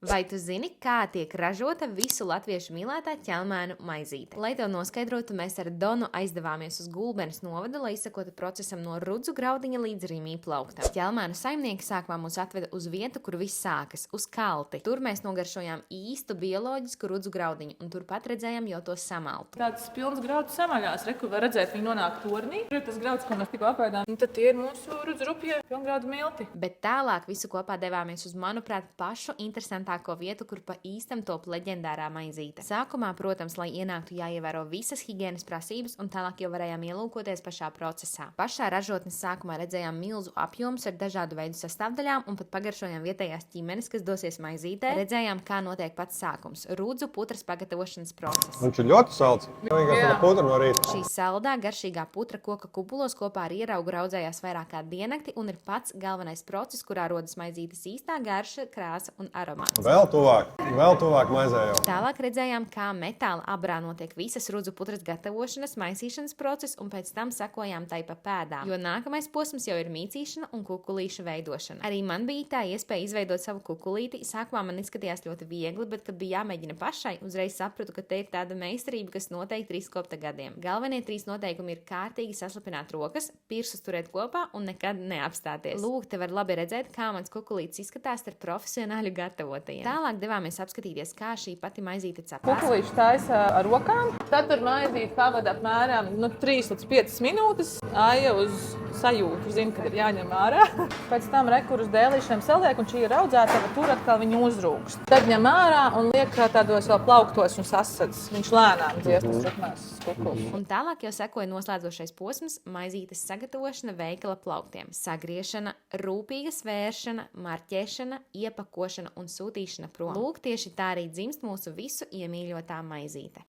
Vai tu zini, kā tiek ražota visu latviešu mīlētā ķelmēnu maizīte? Lai tev noskaidrotu, mēs ar Donu aizdevāmies uz Gulbenes novadu, lai izsekotu procesam no Rudzu graudiņa līdz Rīmī plauktam. Ķelmēnu saimnieki sākumā mūs atveda uz vietu, kur viss sākas, uz kalti. Tur mēs nogaršojām īstu bioloģisku rudzu graudiņu, un turpat redzējām jau to samaltu. Tāds pilns grauds samaļās, kur var redzēt, viņi nonāk tornī. Tur ir tas grauds, ko mēs tikko apēdām. Un tad tie ir mūsu rudzu rupjie pilngraudu milti. Bet tālāk visu kopā devāmies uz, manuprāt, pašu interesantāko vietu, kur pa īstam top leģendārā maizīte. Sākumā, protams, lai ienāktu, jāievēro visas higienas prasības, un tālāk jau varējām ielūkoties pašā procesā. Pašā ražotnes sākumā redzējām milzu apjomus ar dažādu veidu sastāvdaļām un pat pagaršojām vietējās ķimenes, kas dosies maizītē. Redzējām, kā notiek pats sākums - rudzu putras pagatavošanas process. Viņš ir ļoti salds. Vienkārši ar putru no rīta. Šī saldā, garšīgā putra koka kubulos kopā ar ieraugu raudzējās vairāk kā diennakti un ir pats galvenais process, kurā rodas maizītes īstā garša, krāsa un aromāts. Vēl tuvāk maizē jau. Tālāk redzējām, kā metāla abrā notiek visas rudzu putras gatavošanas, maisīšanas process, un pēc tam sekojām tai pa pēdām, jo nākamais posms jau ir mīcīšana un kukulīša veidošana. Arī man bija tā iespēja izveidot savu kukulīti. Sākumā man izskatījās ļoti viegli, bet, kad bija jāmēģina pašai, uzreiz sapratu, ka te ir tāda meistarība, kas noteikti izkopta gadiem. Galvenie 3 noteikumi ir kārtīgi saslapināt rokas, pirkstus turēt kopā un nekad neapstāties. Lūk, te var labi redzēt, kā mans kukulītis izskatās ar profesionāļu gatavotajiem. Tālāk devāmies apskatīties, kā šī pati maizīte cepās. Kukulīši taisa ar rokām. Tad tur maizīti pavada apmēram 3 līdz 5 minūtes. Aija uz sajūtu, zina, kad ir jāņem ārā. Pēc tam rekur uz dēlīšiem saliek, un šī ir audzētava, tur atkal viņa uzrūkst. Tad ņem ārā un liek tādos vēl plauktos un sasadz. Viņš lēnām dziest uz rupnās kukulis. Un tālāk jau sekoja noslēdzošais posms - maizītes sagatavošana veikala plauktiem. Sagriešana, rūpīga svēršana, marķēšana, iepakošana un sūtīšana prom. Lūk, tieši tā arī dzimst mūsu visu iemīļotā maizīte.